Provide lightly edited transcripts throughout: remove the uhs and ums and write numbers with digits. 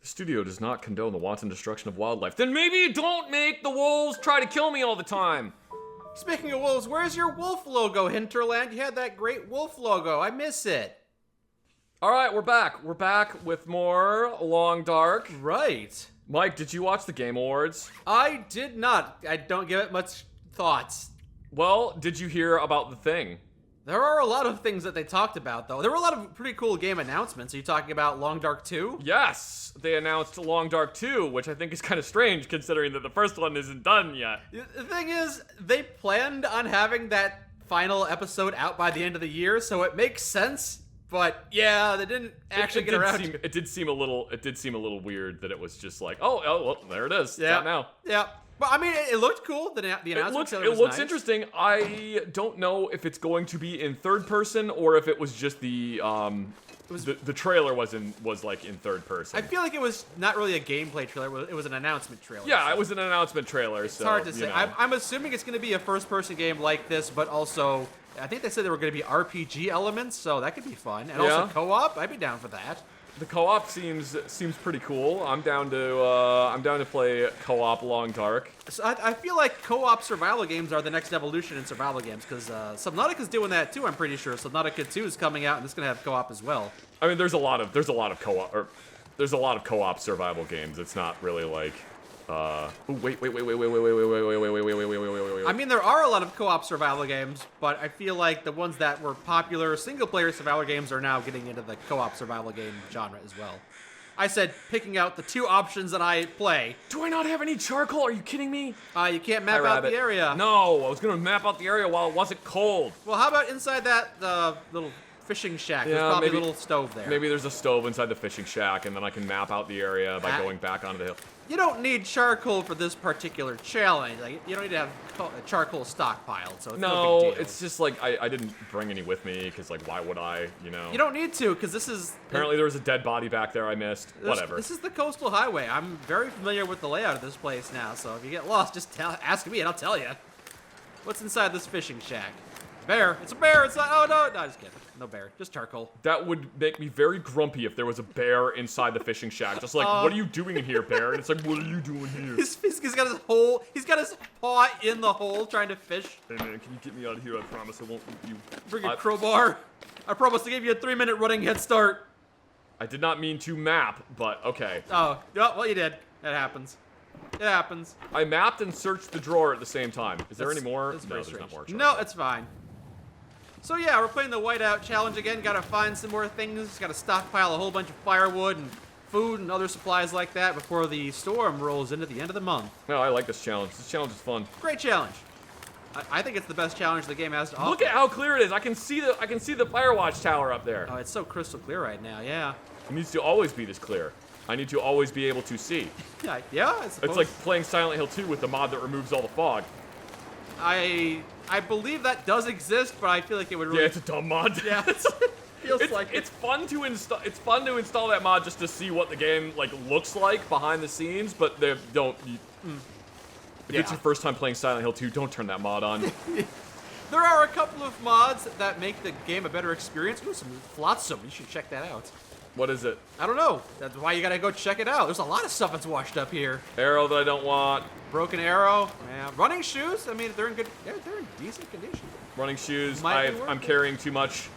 studio does not condone the wanton destruction of wildlife. Then maybe don't make the wolves try to kill me all the time. Speaking of wolves, where's your wolf logo, Hinterland? You had that great wolf logo. I miss it. All right, we're back. We're back with more Long Dark. Right. Mike, did you watch the Game Awards? I did not. I don't give it much thoughts. Well, did you hear about the thing? There are a lot of things that they talked about, though. There were a lot of pretty cool game announcements. Are you talking about Long Dark 2? Yes, they announced Long Dark 2, which I think is kind of strange considering that the first one isn't done yet. The thing is, they planned on having that final episode out by the end of the year, so it makes sense. But yeah, they didn't actually get around to it. It did seem a little weird that it was just like, oh well, there it is. Yeah. It's out now. Yeah. But I mean, it looked cool. The announcement. It looks interesting. I don't know if it's going to be in third person or if it was just the trailer was like in third person. I feel like it was not really a gameplay trailer. It was an announcement trailer. Yeah, so. it was an announcement trailer. It's hard to say. I'm assuming it's going to be a first-person game like this, but also I think they said there were going to be RPG elements, so that could be fun. And also co-op. I'd be down for that. The co-op seems pretty cool. I'm down to play co-op Long Dark. So I feel like co-op survival games are the next evolution in survival games because Subnautica's doing that too. I'm pretty sure Subnautica 2 is coming out and it's gonna have co-op as well. I mean, there's a lot of co-op survival games. It's not really like. Wait. I mean, there are a lot of co-op survival games, but I feel like the ones that were popular single-player survival games are now getting into the co-op survival game genre as well. I said picking out the two options that I play. Do I not have any charcoal? Are you kidding me? You can't map out the area. No, I was gonna map out the area while it wasn't cold. Well, how about inside that little fishing shack? There's probably a little stove there. Maybe there's a stove inside the fishing shack, and then I can map out the area by going back onto the hill. You don't need charcoal for this particular challenge. Like, you don't need to have a charcoal stockpiled, so it's no big deal. It's just like I didn't bring any with me because like why would I? You know. You don't need to because this is. Apparently there was a dead body back there I missed. Whatever. This is the coastal highway. I'm very familiar with the layout of this place now, so if you get lost, just ask me and I'll tell you. What's inside this fishing shack? Bear. It's a bear. It's not. Oh no, just kidding. No bear. Just charcoal. That would make me very grumpy if there was a bear inside the fishing shack. Just like, what are you doing in here, bear? And it's like, what are you doing here? He's got his hole. He's got his paw in the hole trying to fish. Hey man, can you get me out of here? I promise I won't eat you. Bring a crowbar. I promise to give you a 3-minute running head start. I did not mean to map, but okay. Oh, well, you did. It happens. It happens. I mapped and searched the drawer at the same time. Is there any more? No, there's not more. No, it's fine. So yeah, we're playing the Whiteout challenge again. Gotta find some more things. Gotta stockpile a whole bunch of firewood and food and other supplies like that before the storm rolls into the end of the month. No, I like this challenge. This challenge is fun. Great challenge. I think it's the best challenge the game has to offer. Look at how clear it is. I can see the Firewatch tower up there. Oh, it's so crystal clear right now. Yeah. It needs to always be this clear. I need to always be able to see. Yeah, I suppose. It's like playing Silent Hill 2 with the mod that removes all the fog. I believe that does exist, but I feel like it would really... Yeah, it's a dumb mod. Yeah, it feels like it's fun to install. It's fun to install that mod just to see what the game like looks like behind the scenes, but they don't. If it's your first time playing Silent Hill 2, don't turn that mod on. There are a couple of mods that make the game a better experience. Ooh, some flotsam. You should check that out. What is it? I don't know. That's why you gotta go check it out. There's a lot of stuff that's washed up here. Arrow that I don't want. Broken arrow. Yeah. Running shoes. I mean, they're in decent condition. Running shoes. I'm carrying too much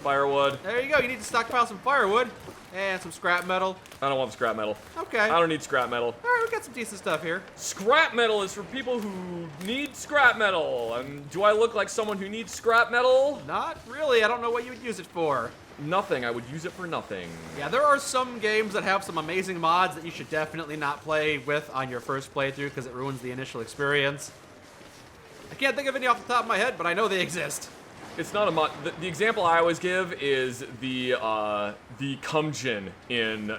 firewood. There you go. You need to stockpile some firewood and some scrap metal. I don't want the scrap metal. Okay. I don't need scrap metal. All right, we got some decent stuff here. Scrap metal is for people who need scrap metal. And do I look like someone who needs scrap metal? Not really. I don't know what you would use it for. Nothing. I would use it for nothing. Yeah, there are some games that have some amazing mods that you should definitely not play with on your first playthrough because it ruins the initial experience. I can't think of any off the top of my head, but I know they exist. It's not a mod. The example I always give is the Kumjin in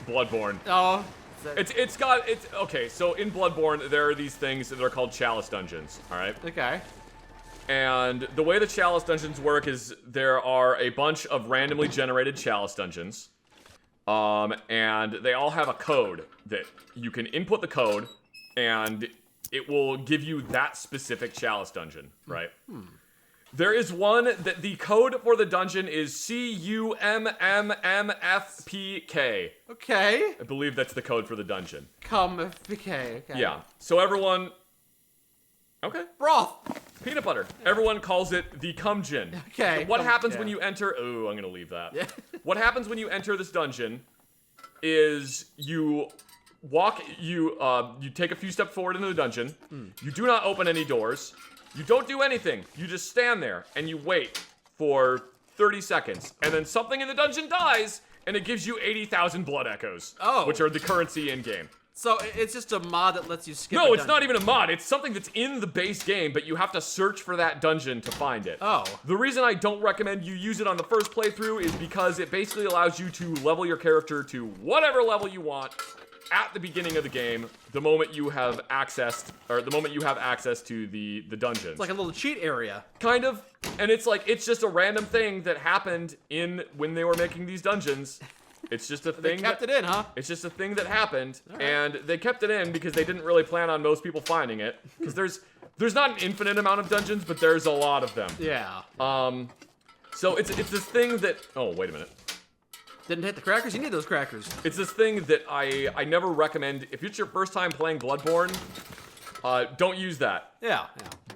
Bloodborne. Oh. Okay, so in Bloodborne, there are these things that are called chalice dungeons, all right? Okay. And the way the chalice dungeons work is there are a bunch of randomly generated chalice dungeons. And they all have a code that you can input the code and it will give you that specific chalice dungeon, right? There is one that the code for the dungeon is CUMMMFPK. Okay. I believe that's the code for the dungeon. Okay. Yeah. So everyone... Okay. Broth. Peanut butter. Everyone calls it the Cumgin. Okay. What happens when you enter... Ooh, I'm going to leave that. Yeah. What happens when you enter this dungeon is you walk... You take a few steps forward into the dungeon. You do not open any doors. You don't do anything. You just stand there and you wait for 30 seconds. And then something in the dungeon dies and it gives you 80,000 blood echoes. Oh. Which are the currency in-game. So it's just a mod that lets you skip. No, it's not even a mod. It's something that's in the base game, but you have to search for that dungeon to find it. Oh. The reason I don't recommend you use it on the first playthrough is because it basically allows you to level your character to whatever level you want at the beginning of the game, the moment you have access to the dungeons. It's like a little cheat area. Kind of. And it's like, it's just a random thing that happened when they were making these dungeons. It's just a thing. They kept it in, huh? It's just a thing that happened, All right. and they kept it in because they didn't really plan on most people finding it. Because there's not an infinite amount of dungeons, but there's a lot of them. Yeah. So it's this thing that. Oh, wait a minute. Didn't hit the crackers? You need those crackers. It's this thing that I never recommend. If it's your first time playing Bloodborne, don't use that. Yeah.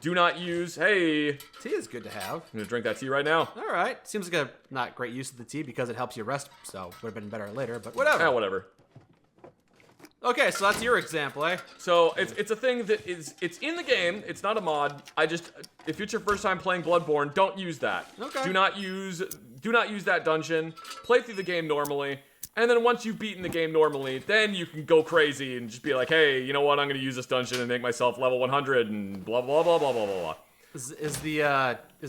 Do not use. Hey, Tea is good to have. I'm gonna drink that tea right now. All right. Seems like a not great use of the tea because it helps you rest, so would have been better later, but whatever. Yeah, whatever. Okay, so that's your example, eh? So it's a thing that it's in the game. It's not a mod. If it's your first time playing Bloodborne, don't use that. Okay. Do not use that dungeon. Play through the game normally, and then once you've beaten the game normally, then you can go crazy and just be like, hey, you know what? I'm gonna use this dungeon and make myself level 100 and blah blah blah blah blah blah blah. Is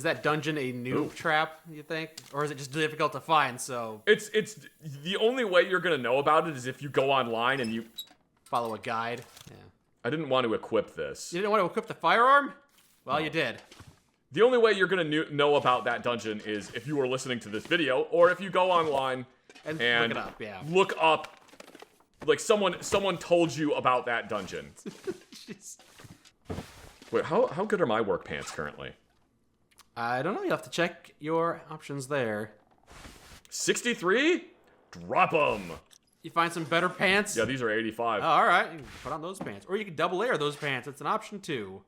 that dungeon a noob trap, you think? Or is it just difficult to find, so... It's the only way you're gonna know about it is if you go online and you... Follow a guide. Yeah. I didn't want to equip this. You didn't want to equip the firearm? Well, you did. The only way you're gonna know about that dungeon is if you were listening to this video, or if you go online and look it up, yeah. Look up, like someone told you about that dungeon. Jeez. Wait, how good are my work pants currently? I don't know. You'll have to check your options there. 63? Drop them. You find some better pants? Yeah, these are 85. Oh, all right. You can put on those pants. Or you can double layer those pants. It's an option too.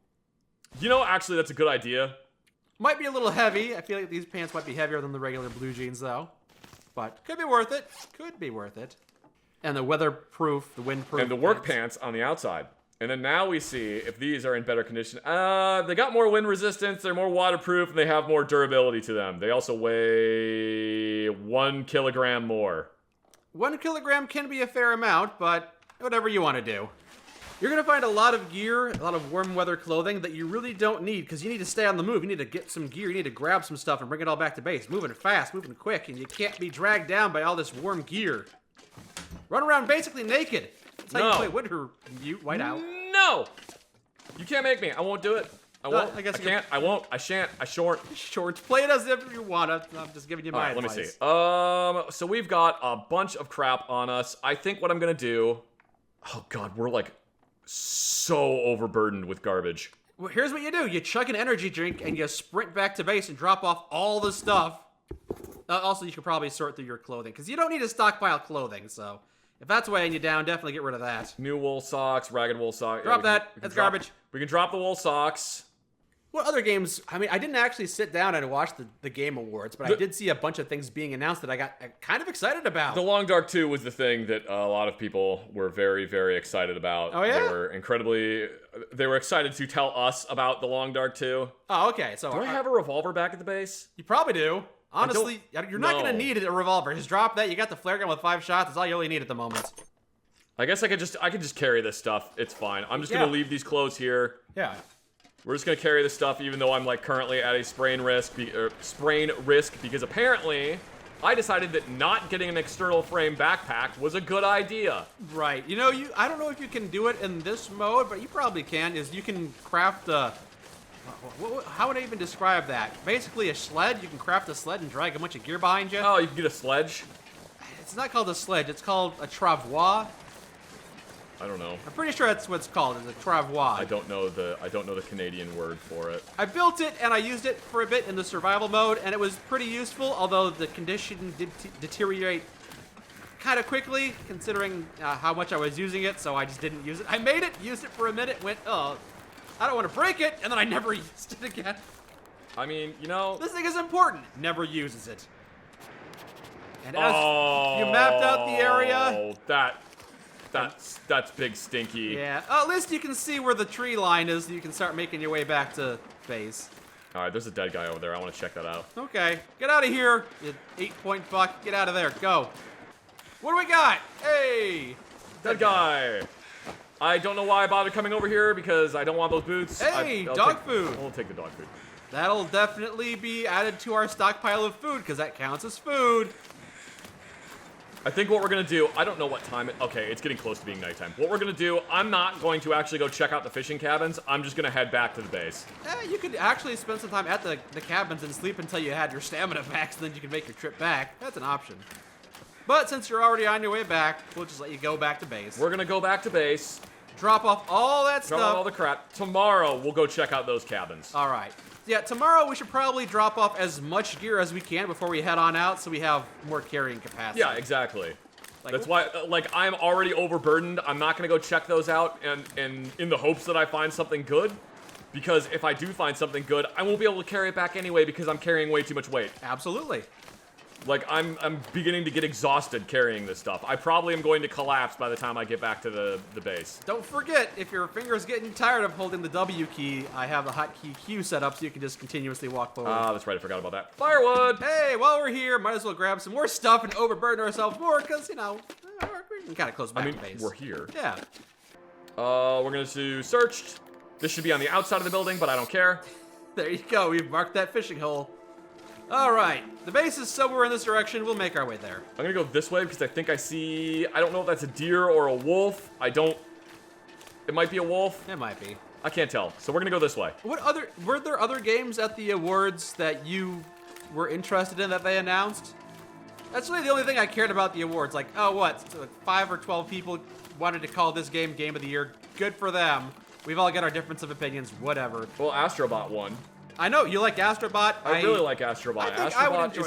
You know, actually, that's a good idea. Might be a little heavy. I feel like these pants might be heavier than the regular blue jeans, though. But could be worth it. Could be worth it. And the weatherproof, the windproof. And the work pants on the outside. And then now we see if these are in better condition. They got more wind resistance, they're more waterproof, and they have more durability to them. They also weigh 1 kilogram more. 1 kilogram can be a fair amount, but whatever you want to do. You're going to find a lot of gear, a lot of warm weather clothing that you really don't need because you need to stay on the move. You need to get some gear, you need to grab some stuff and bring it all back to base. Moving fast, moving quick, and you can't be dragged down by all this warm gear. Run around basically naked. That's how you play Winter Whiteout. No! You can't make me. I won't do it. I won't. I guess I can't. I won't. I shan't. I short. Shorts. Play it as if you want to. I'm just giving you my advice. Let me see. So we've got a bunch of crap on us. I think what I'm gonna do... Oh god, we're like so overburdened with garbage. Well, here's what you do. You chug an energy drink and you sprint back to base and drop off all the stuff. Also, you should probably sort through your clothing because you don't need to stockpile clothing, so... If that's weighing you down, definitely get rid of that. New wool socks, ragged wool socks. Drop that. That's garbage. We can drop the wool socks. What other games? I mean, I didn't actually sit down and watch the Game Awards, but I did see a bunch of things being announced that I got kind of excited about. The Long Dark 2 was the thing that a lot of people were very, very excited about. Oh, yeah? They were excited to tell us about The Long Dark 2. Oh, okay. So Do I have a revolver back at the base? You probably do. Honestly, you're not going to need a revolver. Just drop that. You got the flare gun with 5 shots. That's all you really need at the moment. I guess I could just carry this stuff. It's fine. I'm just gonna leave these clothes here. Yeah. We're just gonna carry this stuff, even though I'm like currently at a sprain risk because apparently I decided that not getting an external frame backpack was a good idea. Right. You know, I don't know if you can do it in this mode, but you probably can. Is you can craft how would I even describe that? Basically a sled. You can craft a sled and drag a bunch of gear behind you. Oh, you can get a sledge. It's not called a sledge. It's called a travois. I don't know. I'm pretty sure that's what it's called. It's a travois. I don't know the Canadian word for it. I built it and I used it for a bit in the survival mode, and it was pretty useful, although the condition did deteriorate kind of quickly, considering how much I was using it, so I just didn't use it. I made it, used it for a minute, went, oh, I don't want to break it, and then I never used it again. I mean, you know... This thing is important. Never uses it. And as you mapped out the area... That's big stinky. Yeah, at least you can see where the tree line is, so you can start making your way back to base. Alright, there's a dead guy over there. I want to check that out. Okay, get out of here, you 8-point fuck. Get out of there, go. What do we got? Hey! Dead guy! I don't know why I bothered coming over here, because I don't want those boots. Hey, I'll dog food! We'll take the dog food. That'll definitely be added to our stockpile of food, because that counts as food. I think what we're gonna do, I don't know what time okay, it's getting close to being nighttime. What we're gonna do, I'm not going to actually go check out the fishing cabins. I'm just gonna head back to the base. You could actually spend some time at the cabins and sleep until you had your stamina back, so then you can make your trip back. That's an option. But since you're already on your way back, we'll just let you go back to base. We're gonna go back to base. Drop off all that Drop stuff. off all the crap. Tomorrow, we'll go check out those cabins. All right. Yeah, tomorrow we should probably drop off as much gear as we can before we head on out, so we have more carrying capacity. Yeah, exactly. Like, that's why, like, I'm already overburdened. I'm not gonna go check those out and in the hopes that I find something good. Because if I do find something good, I won't be able to carry it back anyway because I'm carrying way too much weight. Absolutely. Like, I'm beginning to get exhausted carrying this stuff. I probably am going to collapse by the time I get back to the base. Don't forget, if your finger's getting tired of holding the W key, I have the hotkey Q set up so you can just continuously walk forward. Ah, that's right, I forgot about that. Firewood! Hey, while we're here, might as well grab some more stuff and overburden ourselves more, because, you know, we're kind of close back to base. We're here. Yeah. We're gonna do searched. This should be on the outside of the building, but I don't care. There you go, we've marked that fishing hole. Alright, the base is somewhere in this direction. We'll make our way there. I'm gonna go this way because I think I see... I don't know if that's a deer or a wolf. I don't... It might be a wolf. It might be. I can't tell. So we're gonna go this way. Were there other games at the awards that you were interested in that they announced? That's really the only thing I cared about the awards. Like, oh, what? So, like 5 or 12 people wanted to call this game Game of the Year. Good for them. We've all got our difference of opinions. Whatever. Well, Astrobot won. I know you like Astrobot. I really like Astrobot. I think I would Astrobot enjoy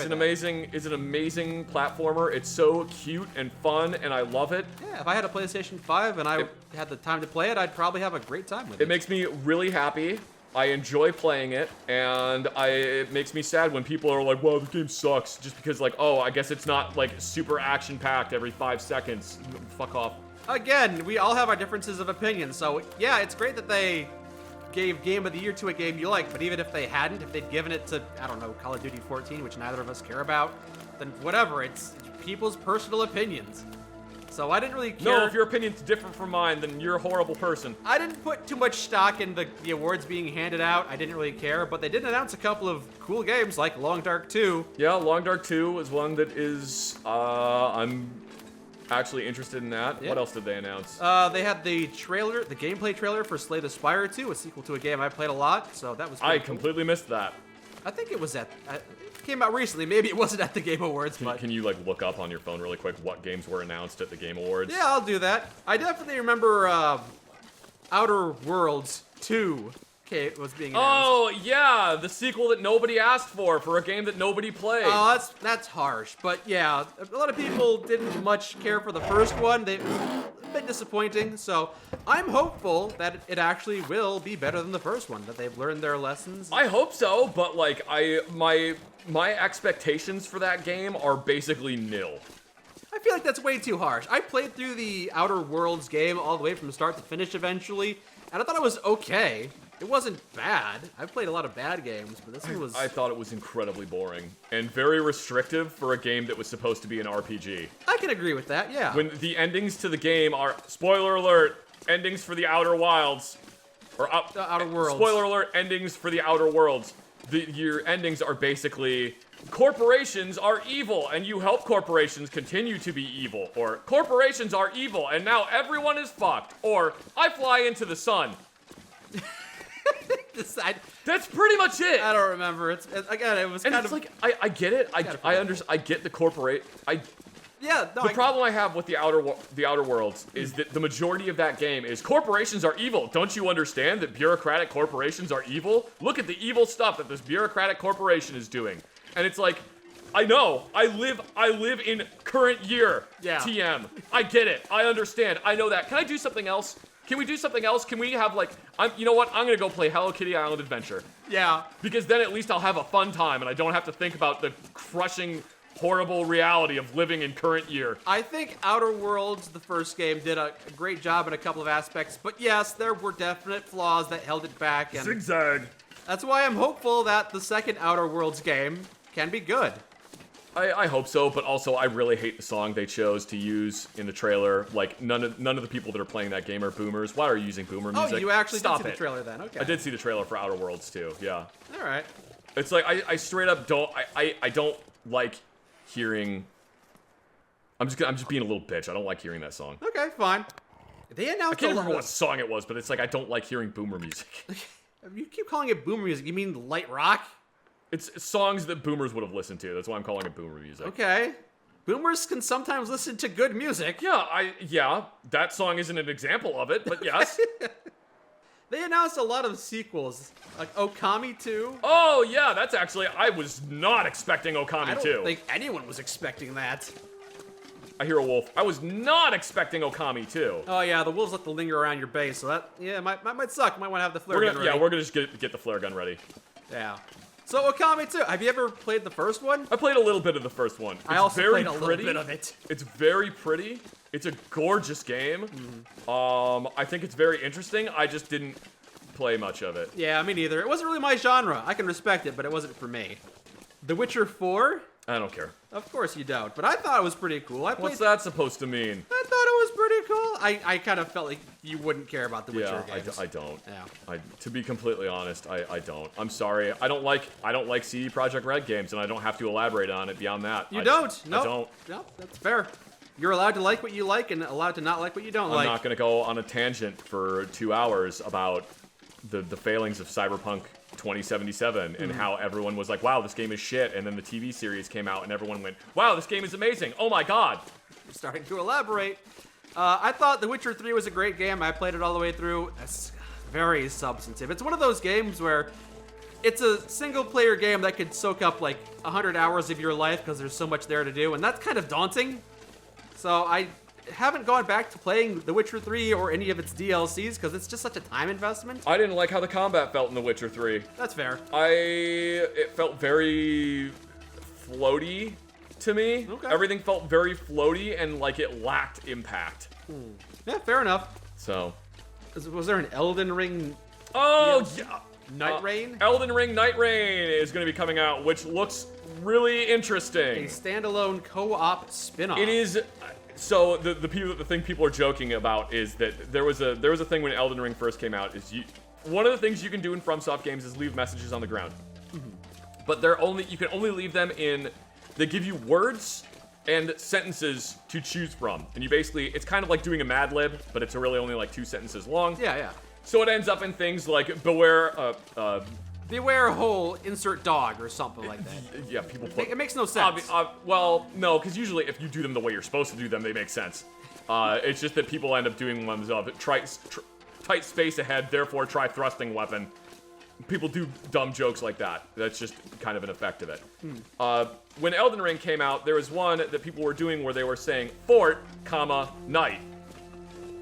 is an amazing platformer. It's so cute and fun, and I love it. Yeah, if I had a PlayStation 5 and I had the time to play it, I'd probably have a great time with it. It makes me really happy. I enjoy playing it, and it makes me sad when people are like, "Wow, this game sucks," just because, like, oh, I guess it's not like super action-packed every 5 seconds. Fuck off. Again, we all have our differences of opinion, so yeah, it's great that they gave Game of the Year to a game you like, but even if they hadn't, if they'd given it to, I don't know, Call of Duty 14, which neither of us care about, then whatever, it's people's personal opinions. So I didn't really care. No, if your opinion's different from mine, then you're a horrible person. I didn't put too much stock in the awards being handed out. I didn't really care, but they did announce a couple of cool games like Long Dark 2. Yeah, Long Dark 2 is one that is, I'm actually interested in that. Yeah. What else did they announce? They had the trailer, the gameplay trailer for Slay the Spire 2, a sequel to a game I played a lot, so that was I cool. completely missed that. I think it was it came out recently. Maybe it wasn't at the Game Awards, but... Can you, like, look up on your phone really quick what games were announced at the Game Awards? Yeah, I'll do that. I definitely remember Outer Worlds 2 was being announced. Oh, yeah, the sequel that nobody asked for a game that nobody played. Oh, that's harsh. But yeah, a lot of people didn't much care for the first one. It was a bit disappointing. So I'm hopeful that it actually will be better than the first one, that they've learned their lessons. I hope so, but, like, my expectations for that game are basically nil. I feel like that's way too harsh. I played through the Outer Worlds game all the way from start to finish eventually, and I thought it was okay. It wasn't bad. I've played a lot of bad games, but this one was... I thought it was incredibly boring and very restrictive for a game that was supposed to be an RPG. I can agree with that, yeah. When the endings to the game are, spoiler alert, endings for the Outer Wilds, or Outer Worlds. Spoiler alert, endings for the Outer Worlds. Your endings are basically, corporations are evil, and you help corporations continue to be evil, or corporations are evil, and now everyone is fucked, or I fly into the sun. That's pretty much it. I don't remember. Again, it was and kind it's of like I get it. I get the corporate. Yeah, no, The problem I have with the Outer Worlds is that the majority of that game is corporations are evil. Don't you understand that bureaucratic corporations are evil? Look at the evil stuff that this bureaucratic corporation is doing. And it's like, I know. I live in current year. Yeah. TM. I get it. I understand. I know that. Can I do something else? Can we do something else? Can we have like, you know what? I'm gonna go play Hello Kitty Island Adventure. Yeah. Because then at least I'll have a fun time and I don't have to think about the crushing, horrible reality of living in current year. I think Outer Worlds, the first game, did a great job in a couple of aspects, but yes, there were definite flaws that held it back, and Zigzag. that's why I'm hopeful that the second Outer Worlds game can be good. I hope so, but also I really hate the song they chose to use in the trailer. Like, none of the people that are playing that game are boomers. Why are you using boomer music? Oh, you actually Stop did see it. the trailer then, okay. I did see the trailer for Outer Worlds too, yeah. All right. It's like, I straight up don't, I don't like hearing, I'm just being a little bitch. I don't like hearing that song. Okay, fine. They announced I can't a lot remember what of... song it was, but it's like, I don't like hearing boomer music. You keep calling it boomer music. You mean light rock? It's songs that boomers would have listened to. That's why I'm calling it boomer music. Okay. Boomers can sometimes listen to good music. Yeah, that song isn't an example of it, but yes. They announced a lot of sequels, like Okami 2. Oh, yeah, that's actually, I was not expecting Okami I 2. don't think anyone was expecting that. I hear a wolf. I was not expecting Okami 2. Oh yeah, the wolves like to linger around your base, so that, yeah, might suck. Might want to have the flare gun ready. Yeah, we're gonna just get the flare gun ready. Yeah. So Okami 2, have you ever played the first one? I played a little bit of the first one. I also very played a pretty. little bit of it. It's very pretty. It's a gorgeous game. I think it's very interesting. I just didn't play much of it. Yeah, me neither. It wasn't really my genre. I can respect it, but it wasn't for me. The Witcher 4? I don't care. Of course you don't, but I thought it was pretty cool. What's that supposed to mean? I thought it was pretty cool. I kind of felt like you wouldn't care about the Witcher games. I don't. Yeah. To be completely honest, I don't. I'm sorry. I don't like CD Projekt Red games, and I don't have to elaborate on it beyond that. You don't? I don't. No, that's fair. You're allowed to like what you like and allowed to not like what you don't like. I'm not going to go on a tangent for 2 hours about the failings of Cyberpunk 2077 and how everyone was like, wow, this game is shit, and then the TV series came out and everyone went, wow, this game is amazing. Oh my god. You're starting to elaborate. I thought The Witcher 3 was a great game. I played it all the way through. It's very substantive. It's one of those games where it's a single-player game that could soak up like 100 hours of your life because there's so much there to do, and that's kind of daunting. So I haven't gone back to playing The Witcher 3 or any of its DLCs because it's just such a time investment. I didn't like how the combat felt in The Witcher 3. That's fair. It felt very floaty to me. Okay. Everything felt very floaty and like it lacked impact. Yeah, fair enough. So. Was there an Elden Ring Oh, DLC? yeah. Night Rain? Elden Ring Night Rain is going to be coming out, which looks really A interesting. standalone co-op spin-off. It is. So the thing people are joking about is that there was a thing when Elden Ring first came out is one of the things you can do in FromSoft games is leave messages on the ground, but you can only leave them in. They give you words and sentences to choose from, and you basically it's kind of like doing a Mad Lib, but it's really only like 2 sentences long. Yeah. So it ends up in things like beware. Beware hole, insert dog, or something like that. Yeah, people put. It makes no sense. Well, no, because usually if you do them the way you're supposed to do them, they make sense. It's just that people end up doing ones of tight space ahead, therefore try thrusting weapon. People do dumb jokes like that. That's just kind of an effect of it. When Elden Ring came out, there was one that people were doing where they were saying fort, comma, night.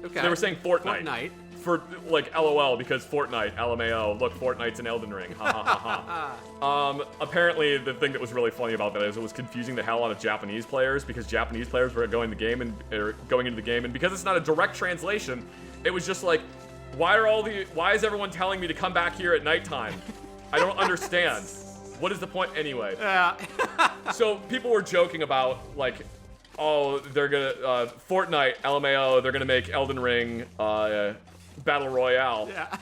Okay. They were saying Fortnite. Fortnite. For, like, LOL, because Fortnite, LMAO, look, Fortnite's in Elden Ring, ha ha ha ha. Apparently, the thing that was really funny about that is it was confusing the hell out of Japanese players, because Japanese players were going into the game, and because it's not a direct translation, it was just like, why is everyone telling me to come back here at nighttime? I don't understand. What is the point anyway? Yeah. So people were joking about, like, oh, they're gonna, Fortnite, LMAO, they're gonna make Elden Ring, Battle Royale. Yeah.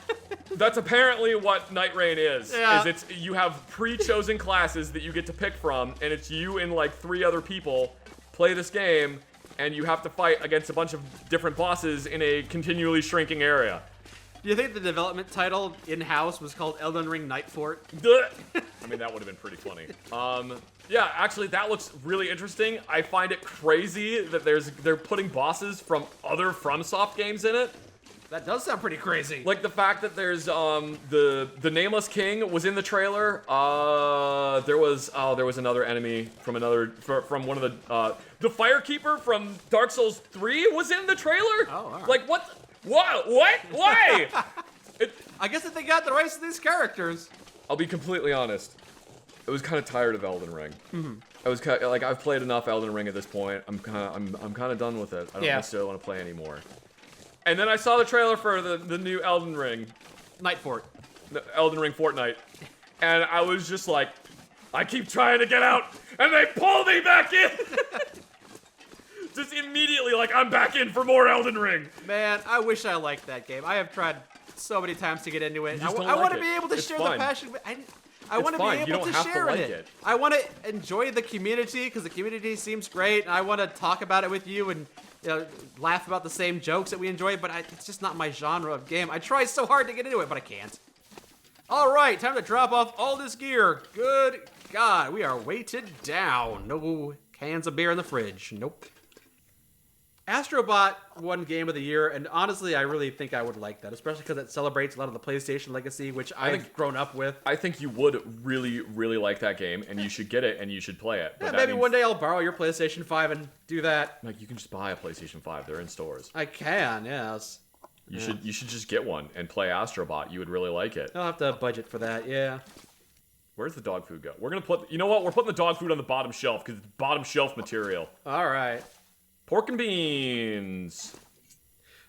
That's apparently what Night Rain is. Yeah. You have pre-chosen classes that you get to pick from, and it's you and like 3 other people play this game, and you have to fight against a bunch of different bosses in a continually shrinking area. Do you think the development title in-house was called Elden Ring Night Fort? I mean, that would have been pretty funny. Yeah, actually, that looks really interesting. I find it crazy that they're putting bosses from other FromSoft games in it. That does sound pretty crazy. Like the fact that there's the Nameless King was in the trailer. There was another enemy from one of the Firekeeper from Dark Souls 3 was in the trailer. Oh, all right. Like what? What? Why? I guess if they got the rights to these characters. I'll be completely honest. I was kind of tired of Elden Ring. I was kind of, like, I've played enough Elden Ring at this point. I'm kind of done with it. I don't necessarily want to play anymore. And then I saw the trailer for the new Elden Ring. Night Fort. The Elden Ring Fortnite. And I was just like, I keep trying to get out, and they pull me back in! Just immediately, like, I'm back in for more Elden Ring. Man, I wish I liked that game. I have tried so many times to get into it. You just don't I want like to be it. able to It's share fun. the passion. I want to be fine. You able don't to have to share like in it. I want to enjoy the community because the community seems great, and I want to talk about it with you and laugh about the same jokes that we enjoy. But it's just not my genre of game. I try so hard to get into it, but I can't. All right, time to drop off all this gear. Good God, we are weighted down. No cans of beer in the fridge. Nope. Astrobot won Game of the Year, and honestly, I really think I would like that, especially because it celebrates a lot of the PlayStation legacy, which I've grown up with. I think you would really, really like that game, and you should get it, and you should play it. But Yeah, that maybe means, one day I'll borrow your PlayStation 5 and do that. like, you can just buy a PlayStation 5. They're in stores. I can, yes. You should just get one and play Astrobot. You would really like it. I'll have to budget for that, yeah. Where's the dog food go? We're gonna put. You know what? We're putting the dog food on the bottom shelf because it's bottom shelf material. All right. Pork and beans.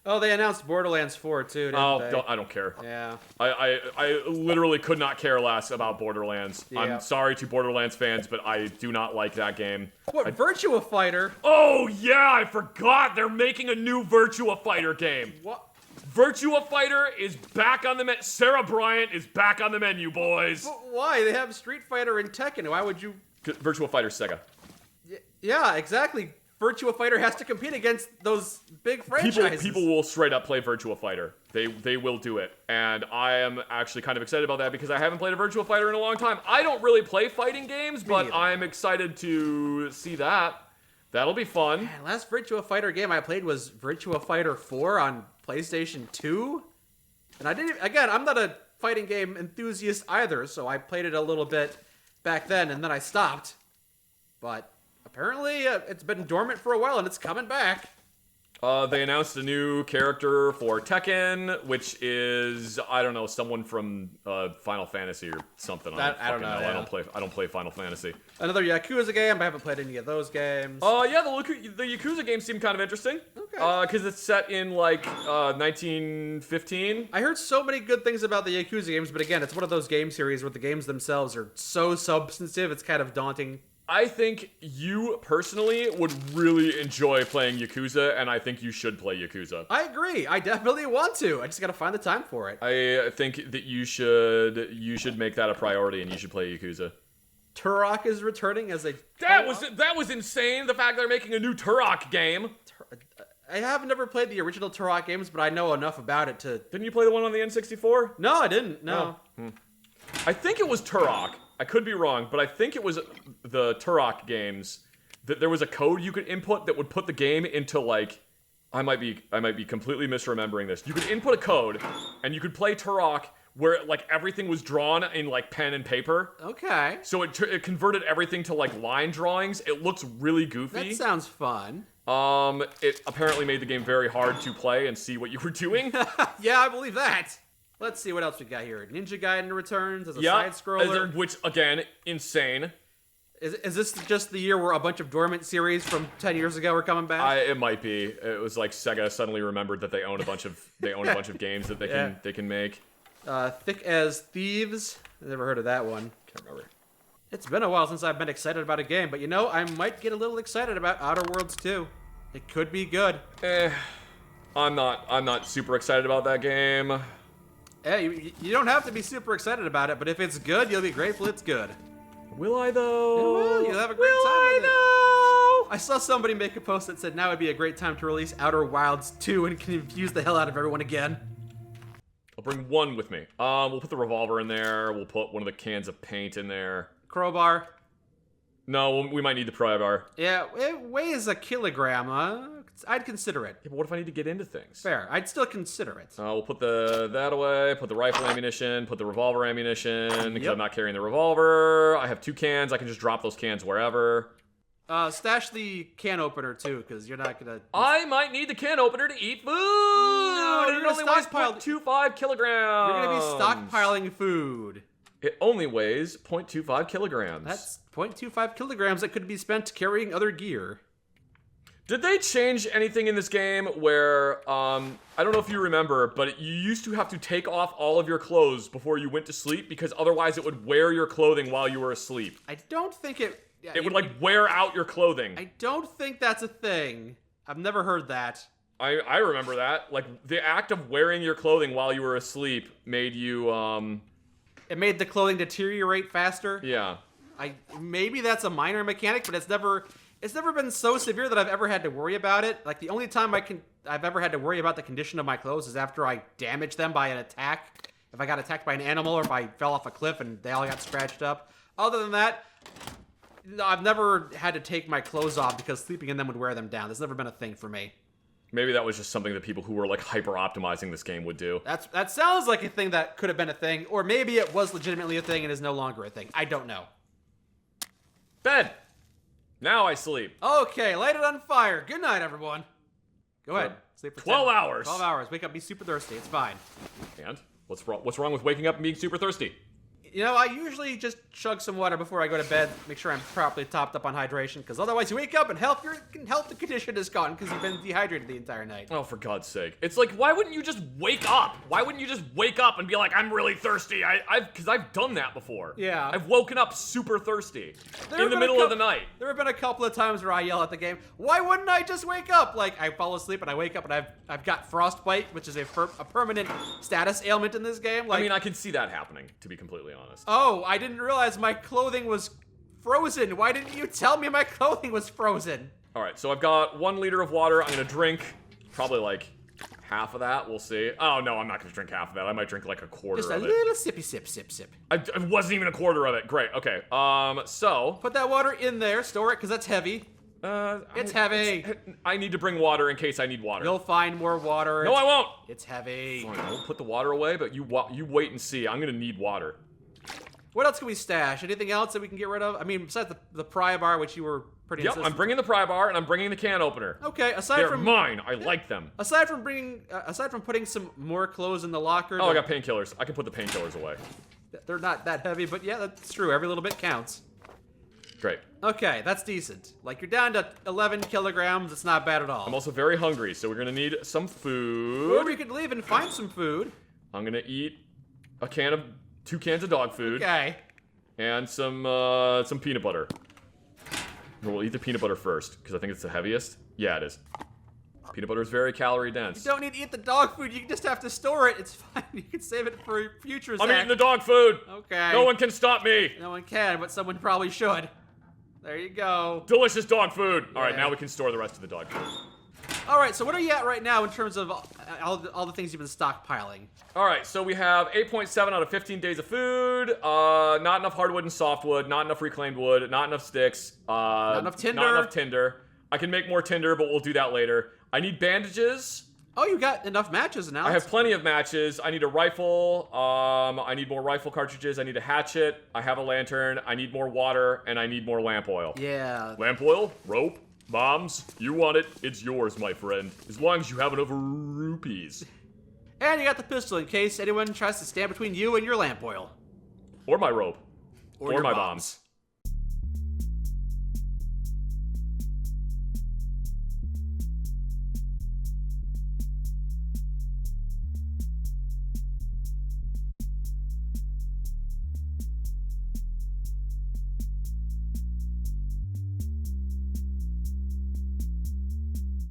Oh, they announced Borderlands 4 too, didn't they? I don't care. Yeah. I literally could not care less about Borderlands. Yeah. I'm sorry to Borderlands fans, but I do not like that game. What, Virtua Fighter? Oh yeah, I forgot they're making a new Virtua Fighter game. What? Virtua Fighter is back on the menu. Sarah Bryant is back on the menu, boys. But why? They have Street Fighter and Tekken. Why would you... Virtua Fighter Sega. Yeah, exactly. Virtua Fighter has to compete against those big franchises. People will straight up play Virtua Fighter. They will do it. And I am actually kind of excited about that because I haven't played a Virtua Fighter in a long time. I don't really play fighting games, but neither. I'm excited to see that. That'll be fun. Man, last Virtua Fighter game I played was Virtua Fighter 4 on PlayStation 2. And I didn't... Again, I'm not a fighting game enthusiast either, so I played it a little bit back then, and then I stopped. But... apparently, it's been dormant for a while, and it's coming back. They announced a new character for Tekken, which is, I don't know, someone from Final Fantasy or something. I don't know. Yeah. I don't play Final Fantasy. Another Yakuza game. I haven't played any of those games. Yeah, the Yakuza games seem kind of interesting. Okay. Because it's set in like 1915. I heard so many good things about the Yakuza games, but again, it's one of those game series where the games themselves are so substantive, it's kind of daunting. I think you personally would really enjoy playing Yakuza, and I think you should play Yakuza. I agree. I definitely want to. I just gotta find the time for it. I think that you should make that a priority, and you should play Yakuza. Turok is returning as a... That was insane. The fact they're making a new Turok game. I have never played the original Turok games, but I know enough about it to... Didn't you play the one on the N64? No, I didn't. No. I think it was Turok. I could be wrong, but I think it was the Turok games that there was a code you could input that would put the game into like... I might be completely misremembering this. You could input a code, and you could play Turok where like everything was drawn in like pen and paper. Okay. So it converted everything to like line drawings. It looks really goofy. That sounds fun. It apparently made the game very hard to play and see what you were doing. Yeah, I believe that. Let's see what else we got here. Ninja Gaiden returns as a side-scroller. Which, again, insane. Is this just the year where a bunch of dormant series from 10 years ago are coming back? It might be. It was like Sega suddenly remembered that they own a bunch of games that they can make. Thick as Thieves. I never heard of that one. Can't remember. It's been a while since I've been excited about a game, but you know, I might get a little excited about Outer Worlds 2. It could be good. I'm not super excited about that game. Hey, you don't have to be super excited about it, but if it's good, you'll be grateful it's good. Will I though? It will. You'll have a great time with it. I saw somebody make a post that said now would be a great time to release Outer Wilds 2 and confuse the hell out of everyone again. bring one with me. We'll put the revolver in there. We'll put one of the cans of paint in there. Crowbar. No, we might need the pry bar. Yeah, it weighs a kilogram. I'd consider it. Yeah, but what if I need to get into things? Fair. I'd still consider it. We'll put that away, put the rifle ammunition, put the revolver ammunition, because I'm not carrying the revolver. I have 2 cans. I can just drop those cans wherever. Stash the can opener, too, because you're not gonna... I might need the can opener to eat food! No, you're it gonna only weighs stockpile... 0.25 kilograms! You're gonna be stockpiling food. It only weighs 0.25 kilograms. That's 0.25 kilograms that could be spent carrying other gear. Did they change anything in this game where, I don't know if you remember, but you used to have to take off all of your clothes before you went to sleep because otherwise it would wear your clothing while you were asleep? I don't think it... It would, like, wear out your clothing. I don't think that's a thing. I've never heard that. I remember that. Like, the act of wearing your clothing while you were asleep made you, It made the clothing deteriorate faster? Yeah. Maybe that's a minor mechanic, but it's never been so severe that I've ever had to worry about it. Like, the only time I've ever had to worry about the condition of my clothes is after I damaged them by an attack. If I got attacked by an animal or if I fell off a cliff and they all got scratched up. Other than that, no, I've never had to take my clothes off because sleeping in them would wear them down. That's never been a thing for me. Maybe that was just something that people who were, like, hyper-optimizing this game would do. That sounds like a thing that could have been a thing, or maybe it was legitimately a thing and is no longer a thing. I don't know. Bed! Now I sleep. Okay, light it on fire. Good night, everyone. Go ahead. Sleep for 12 10 hours. 12 hours. Wake up, be super thirsty. It's fine. And? What's wrong with waking up and being super thirsty? You know, I usually just chug some water before I go to bed, make sure I'm properly topped up on hydration, because otherwise you wake up and health condition is gone because you've been dehydrated the entire night. Oh, for God's sake. It's like, why wouldn't you just wake up? Why wouldn't you just wake up and be like, I'm really thirsty? Because I've done that before. Yeah. I've woken up super thirsty in the middle of the night. There have been a couple of times where I yell at the game, why wouldn't I just wake up? Like, I fall asleep and I wake up and I've got frostbite, which is a permanent status ailment in this game. Like, I mean, I can see that happening, to be completely honest. Oh, I didn't realize my clothing was frozen. Why didn't you tell me my clothing was frozen? All right, so I've got 1 liter of water. I'm going to drink probably like half of that. We'll see. Oh, no, I'm not going to drink half of that. I might drink like a quarter Just of a it. little sippy sip, sip, sip. It wasn't even a quarter of it. Great. Okay. So Put that water in there, store it, because that's heavy. It's heavy. I need to bring water in case I need water. You'll find more water. No, I won't. It's heavy. Fine, I won't put the water away, but you wait and see. I'm going to need water. What else can we stash? Anything else that we can get rid of? I mean, besides the pry bar, which you were pretty Yep, insistent. I'm bringing the pry bar and I'm bringing the can opener. Okay, aside They're from mine. I like them. aside from putting some more clothes in the locker. Oh, I got painkillers. I can put the painkillers away. They're not that heavy, but yeah, that's true. Every little bit counts. Great. Okay, that's decent. Like, you're down to 11 kilograms. It's not bad at all. I'm also very hungry, so we're gonna need some food. Or we could leave and find some food. I'm gonna eat 2 cans of dog food. Okay. And some peanut butter. We'll eat the peanut butter first, because I think it's the heaviest. Yeah, it is. Peanut butter is very calorie dense. You don't need to eat the dog food. You just have to store it. It's fine. You can save it for future. I'm eating the dog food. Okay. No one can stop me. No one can, but someone probably should. There you go. Delicious dog food. All right, Yeah. now we can store the rest of the dog food. All right, so what are you at right now in terms of all the things you've been stockpiling? All right, so we have 8.7 out of 15 days of food. Not enough hardwood and softwood. Not enough reclaimed wood. Not enough sticks. Not enough tinder. Not enough tinder. I can make more tinder, but we'll do that later. I need bandages. Oh, you got enough matches now. I have plenty of matches. I need a rifle. I need more rifle cartridges. I need a hatchet. I have a lantern. I need more water, and I need more lamp oil. Yeah. Lamp oil, rope, bombs. You want it? It's yours, my friend. As long as you have enough rupees. And you got the pistol in case anyone tries to stand between you and your lamp oil. Or my rope. Or your my bombs.